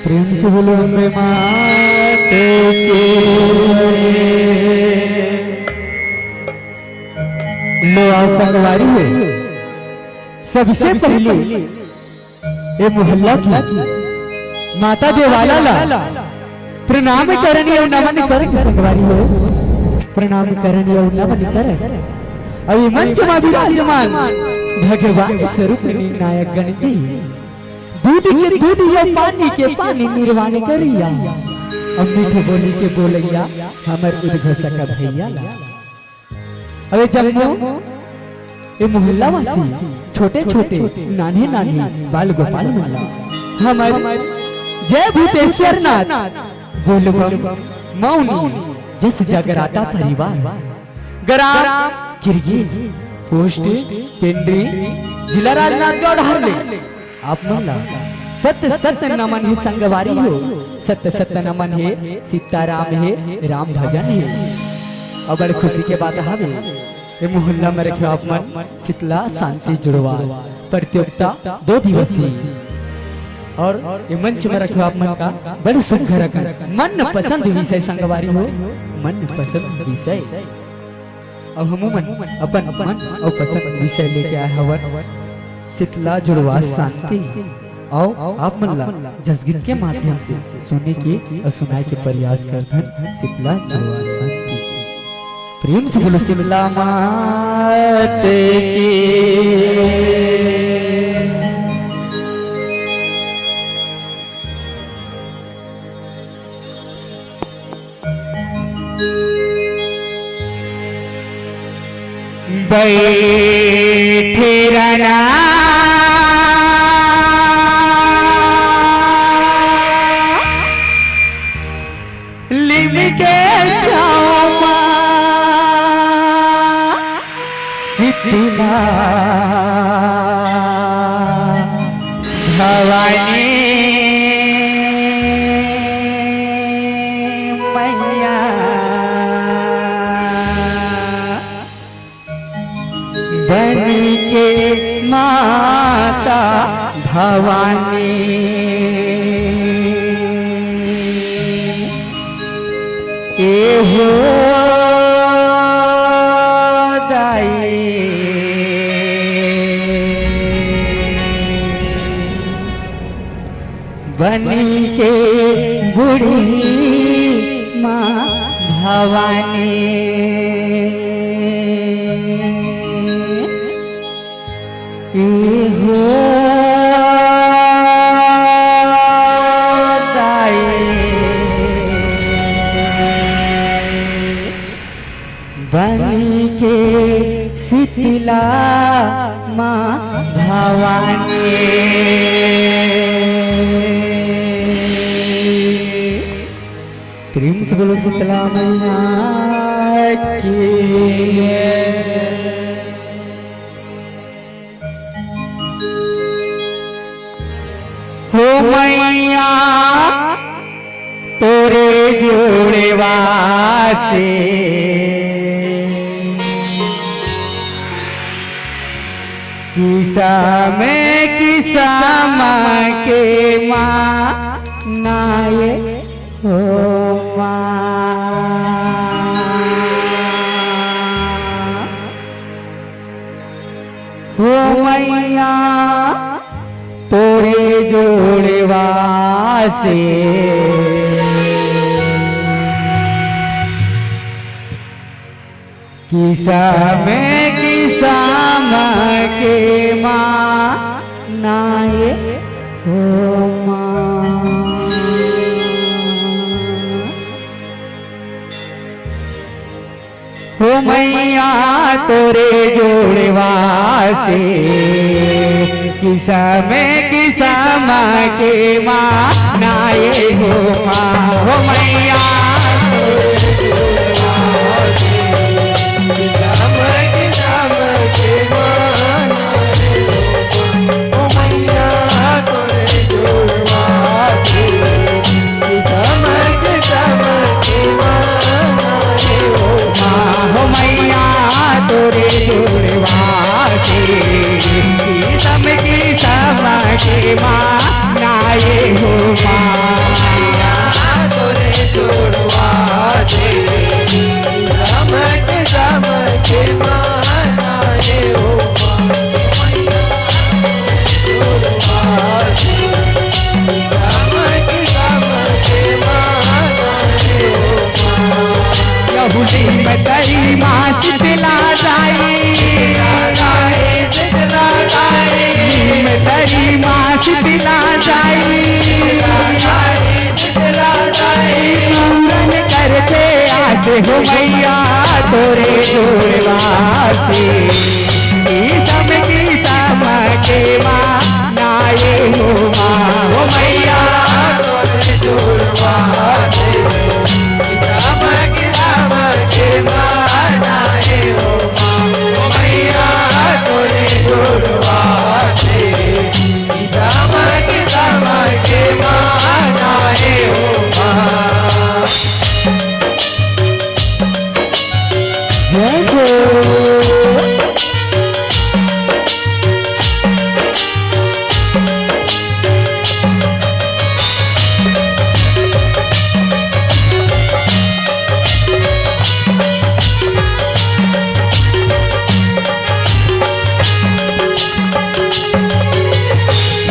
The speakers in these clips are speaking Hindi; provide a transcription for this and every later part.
प्रेम के बोलो में माते के लो आओ संगवारी है। सबसे पहले ये मोहल्ला की माता देवाला ला प्रणाम करनी और नमन कर संगवारी हो, प्रणाम करनी और नमन कर। अभी मंच में विराजमान भगवान स्वरूप नायक गणती दूध के दूध या पानी के पानी निर्वाण करिया, अब मीठे बोली के बोलैया हमर उद्घोषक भैया। अबे जब ये मोहल्ला वासी छोटे छोटे नाने नानी बाल गोपाल मिला हमर जय भूतेश्वर नाथ बोलबम मौनी जिस जगराता परिवार ग्राम गिरगिट पोस्ट पिंडी जिला राजनांदगांव हरले आप मोला सत्य सत्य नमन है संगवारी हो, सत्य सत्य नमन है सीताराम है राम भजन है। और बड़ी खुशी के बात है ये मोहल्ला में रखे आप मन शीतला शांति जुड़वा प्रतियोगिता 2 दिवसीय और ये मंच में रखे आप मन का बड़ी सुंदर मन पसंद विषय संगवारी हो, मन पसंद विषय। अब हम अपन मन और पसंद विषय लेके आए हवन शीतला जुड़वा शांति। आओ आप मल्ला जसगीत के माध्यम से सुनने के और सुनाए के प्रयास करते हैं शीतला जुड़वा शांति। प्रेम से बोलो शीतला माते बैठे रहना लिमके छावा शीतला भवानी मैया बनी के माता भवानी के हो जाए बनी के बूढ़ी माँ भवानी हो जाए शीतला माँ भवानी। प्रेम से बोलो शीतला मैया की। हो मैया तोरे जोड़े वासे किसा माँ के माँ नाये हो मैया तोरे जोड़े वासे किसा माँ के माँ नाये हो हो मैया तोरे जोड़े वासे किसा माँ के माँ नाये हो माँ। हो मैया तोरे जोड़े वासे किसा माँ के माँ नाये हो माँ। तोरे जोड़े वासे किसा माँ के माँ नाये हो में तेरी माँ शीतला जाई में तेरी माँ शीतला जाई पूरन करके आसे हो मैया तोरे जोड़े वासे किसा माँ के माँ नाये हो माँ। हो मैया तोरे जोड़े वासे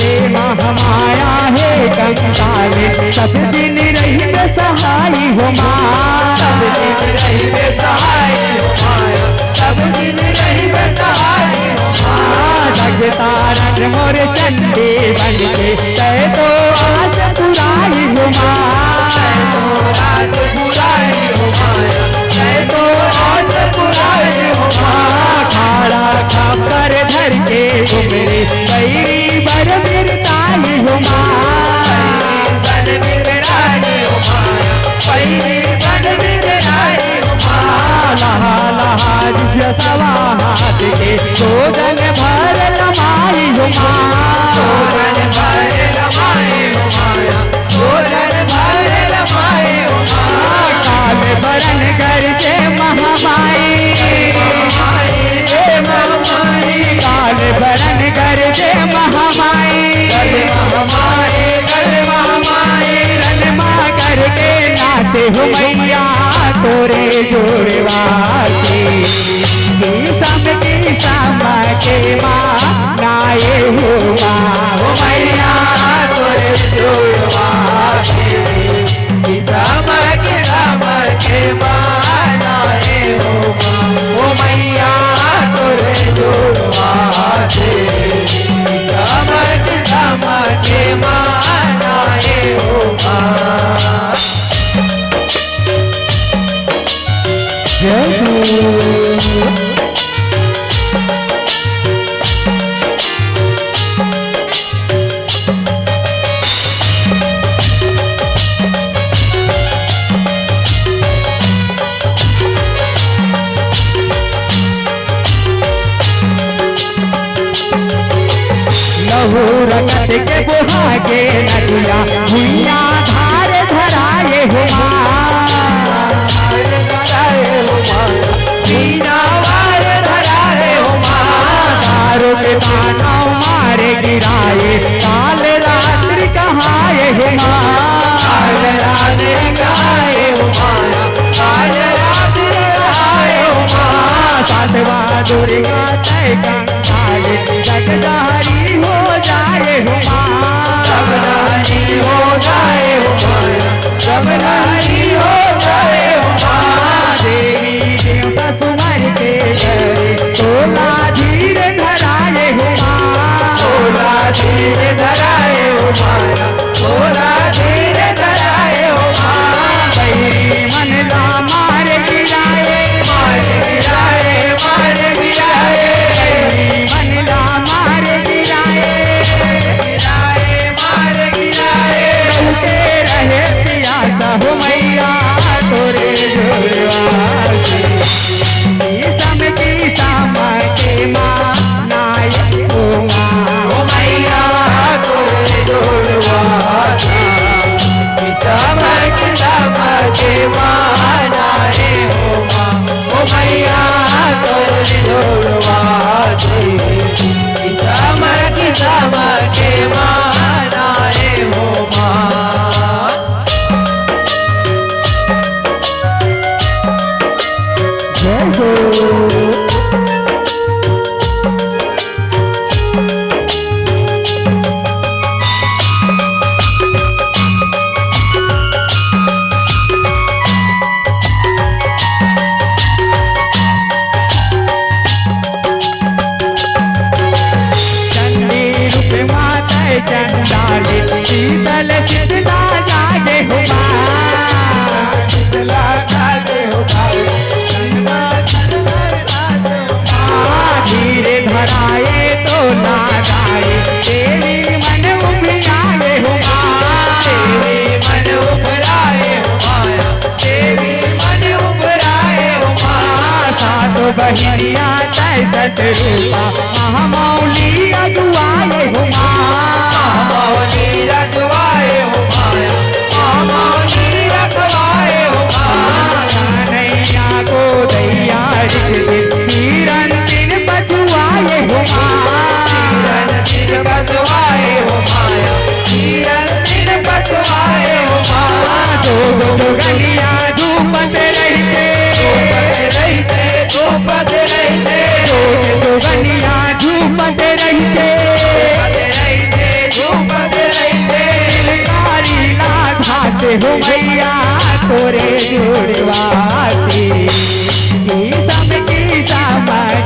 हमारा है गंगा में सब दिन रही सहाय हो माँ। सब दिन रही सहाय हो माया सब दिन रही सहाय हो माँ। जगतारण मोर चंडी बन के कह तो आस पुराई हो माँ। आस पुराई हो माया कह तो आस पुराई हो माँ। खाड़ा खापर धर के मेरे बैरी बर बिरताई हो माँ। बन बिगड़ाई हो माया बैरी बन बिगड़ाई हो माँ। लहा लहा दिव्य सवा हाथ के शोधन भर लमाई हो माँ। शोधन भर लमाई हो माया शोधन भर लमाई हो माँ। काल बरन कर जे महामाई काल बरन कर जे महामाई रमा करके नाचे हो मैया तोरे जोड़े वासे किसा माँ के माँ नाये हो माँ। हो मैया तोरे जोड़े वासे किसा माँ के माँ नाये हो माँ। हो मैया तोरे जोड़े वासे किसा माँ के माँ नाये हो माँ। जय कट के बुहागे नदिया भुइया धार धराए हो मीनावार धराए हो दारू के दाना मारे गिराए काल रात्रि कहाए हो काल रात्रि कहाए हो काल रात्रि कहाए हो साधवा दुर्गा जय कंकाले जगदारी हो जाए हो जगदारी हो जाए हो जगदारी हो जाए हो देवी देवता सुमर के करे तोला धीर धराए हो तोला धीर धराए हो तोला धीर धराए हो बैरी मन ला मार गिराए मार गिराए मार गिराए मन ला मार गिराए गिराए मार गिराए उठे रहे पियासा हो मैया तोरे जोड़वासी की सम के माँ नाय हो मैया तोरे जोड़वासी के माँ नाय हो मैया तोरे जोड़वासी के माँ नाय हो जय हो चंडाली शीतल शीतला जागे हो शीतला जागे हो धीरे धराए तो ना जाए तेरी मन उभराए हो तेरी मन उभराए हो तेरी मन उभराए हो सातो बहिनिया जय सतरूपा महामौली अजुआए हो महामौली रखवाए हो महामौली रखवाए हो नैया को दैया तीरन दिन बचवाए हो तीरन दिन बचवाए हो तीरन दिन बचवाए हो दो गलियां धूपत रहते धूपत रहते दो गलियां धूपत रहते हो मैया तोरे जोड़वासी की सम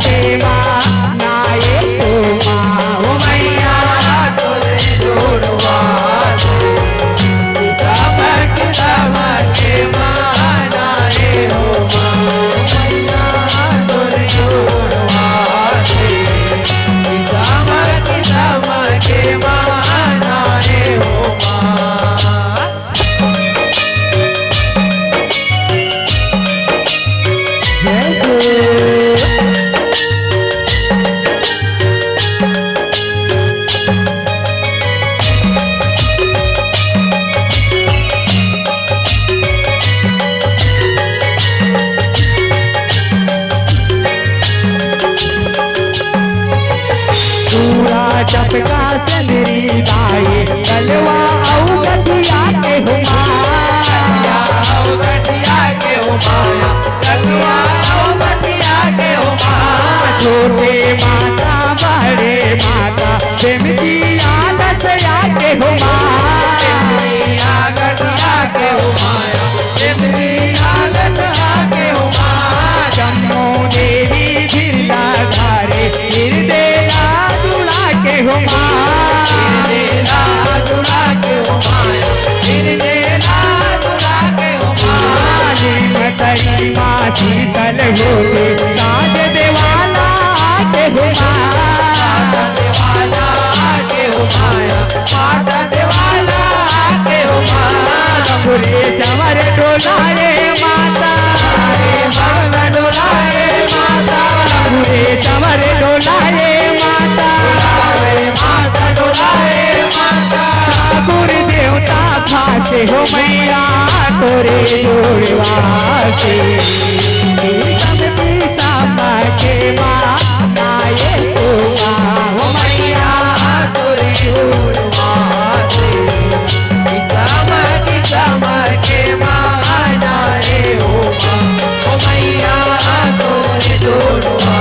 के माँ नाये हो मैया तोरे जोड़वासी सम के माँ नाये हो मैया तोरे जोड़वासी सम के माँ नाये हो चपका चंदरी दाए कलवा औ गठिया के हो माया औ गठिया के हो माया कलवा औ गठिया के हो माया छोटे माता बड़े माता सिमती आदत या के हो माया गठिया के हो माया सिमती आदत के हो माया जम्मू देवी गिरला धारे गिरदेला दुला के हो गिरदेला दुला के हो गिरदेला दुला के हो माँ शीतल हो साज देवाला के हो देवाला के हो माता देवाला के हो पूरे चवर डोलाए माता डोलाए माता पूरे चवर डोलाए माता डोलाए से हो मैया तोरे जोड़वा से के माँ आए हो मैया तोरे जोड़वा से के माँ आए हो मैया तोरे जोड़वा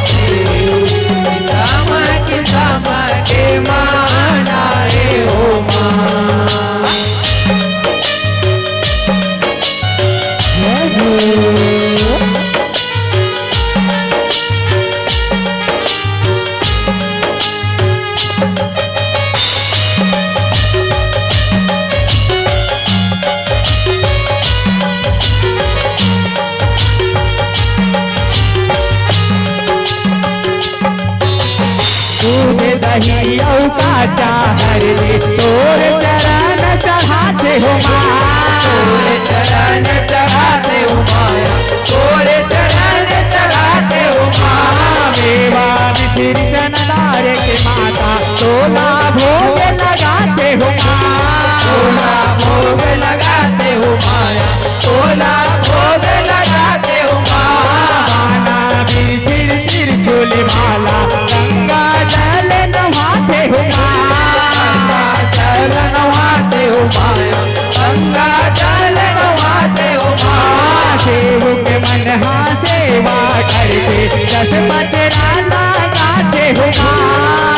से के माँ आए हो दही का चाहर दे तोर चरण चढ़ाते हो तोरे चरण चढ़ाते हो माया तोरे चरण चढ़ाते हो मेवा मिथिर चनदार के माता तोला भोग लगाते हो तोला भोग लगाते हो माया तोला भोग लगाते हो माना बिरछिर त्रिशूल माला गंगा जल नहाते हो गंगा जल नहाते हो माया गंगा जल नहाते हो सेव के मन सेवा करके दस पचरा लगाते हो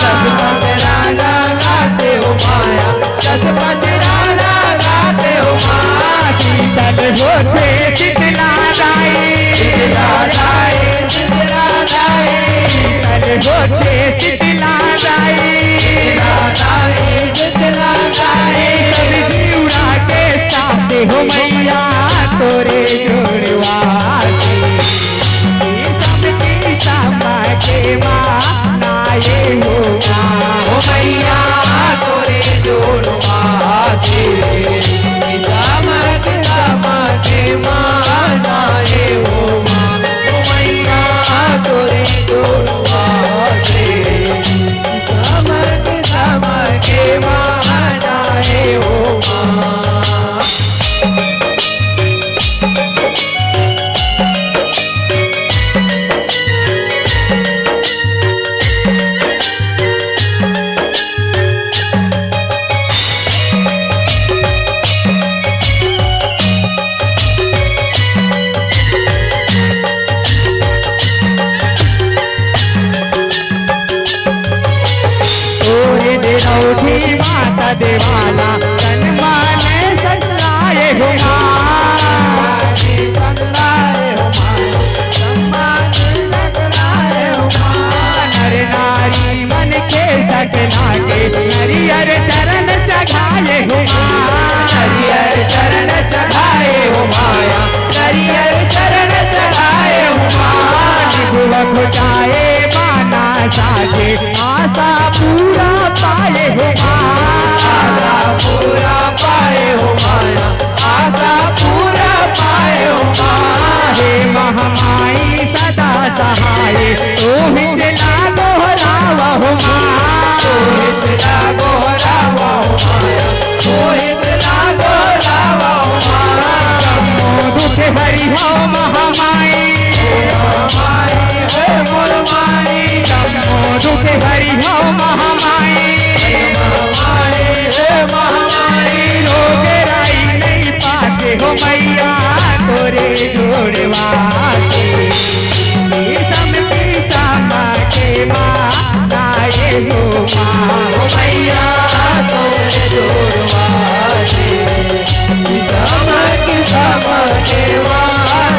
दस पचरा लगाते हो माया दस पचरा लगाते हो शीतल होते शीतला दाई शीतला दाई शीतला दाई शीतल होते शीतला दाई शीतला दाई जीवड़ा के साथ हो मैया तोरे जोड़वा से सबकी समा के माँ आए हो मैया तोरे जोड़वा से समा के माँ आए हो मैया तोरे जोड़वा से समा के माँ आए हो माता देवाला तन माने संतराए हो नर नारी मन के सकला के हरियर चरण चढ़ाए हो हरियर चरण चढ़ाए हो माया हरियर चरण चढ़ाए हो निभुवक जाए बाना साजे आशा पूरा पाए हो आशा पूरा पाए हो माया आशा पूरा पाए हो हे महामाई सदा सहाय तो हिचला गोहरावा हो तो हिचला गोहरावा हो माया तो हिचला गोहरावा हो दुख हरि हो महामाई दुख हरि हो महामाई रोग राई नहीं पाते हो मैया तोरे जोड़वा से सबकी समा के माँ आए हो मैया तोरे जोड़वा से सबकी समा के माँ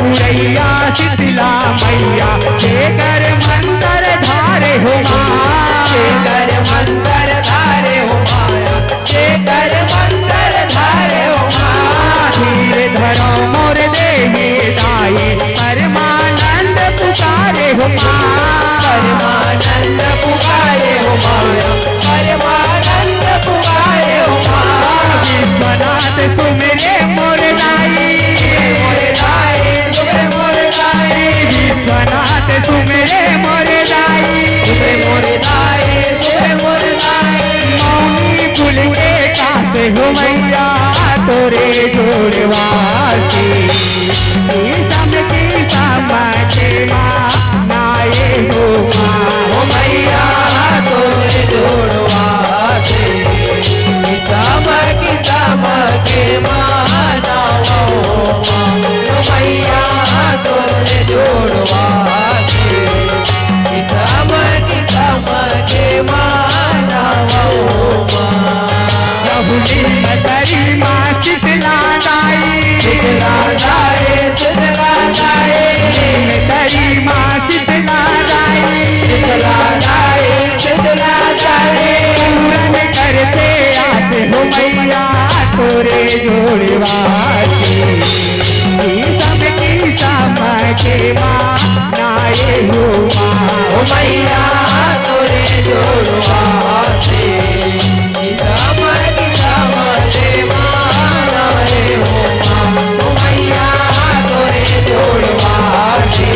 पुरैया शीतला मैया जेकर मंतर धारे हो माँ, जेकर मंतर धारे हो माया, जेकर मंतर धारे हो माँ। धीरे धरो मोर देहि दाई परमानंद पुकारे हो माँ, परमानंद पुकारे हो माया, परमानंद पुकारे हो माँ। विश्वनाथ सुमिरे मोर दाई, मोर दाई सुबह मोर दाई, विश्वनाथ सुमिरे मोर दाई, सुबह मोर दाई सुबह मोर दाई। मौनी कुल के कासे हो मैया तोरे जोड़वासी, की समझे माँ नाये हो माँ। ओ मैया तोरे जोड़वा से चमके माना हो माँ। ओ मैया तोरे जोड़वा से चमके माना हो माँ। प्रभुजी करी माँ शीतला दाई, शीतला दाए शीतला दाए, करी माँ शीतला दाई, शीतला दाए शीतला दाए। पूरन करते आते हो मैया तोरे जोड़वासी, की समझे माँ नाये हो माँ। ओ मैया तोरे जोड़वा से चमके माना रे हो माँ। ओ मैया तोरे जोड़वा से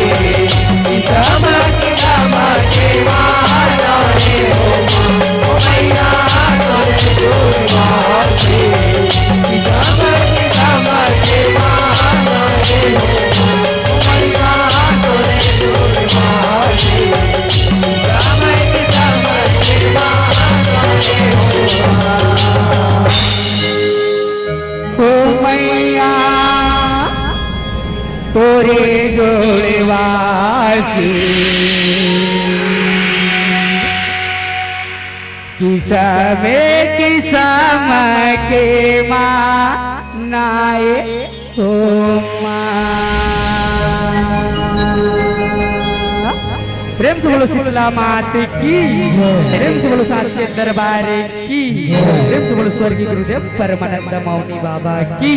चमके माना रे हो माँ। ओ मैया तोरे जोड़वा से चमके माना रे हो माँ। ओ मैया तोरे जोड़वा से चमके माना रे हो माँ। ओ मैया तोरे जोड़वासी, किसम के माँ नाये हो माँ। प्रेम से बोलो शीतला मात की, प्रेम से बोलो साचे दरबार की, प्रेम से बोलो स्वर्गीय गुरुदेव परमानंद मौनी बाबा की।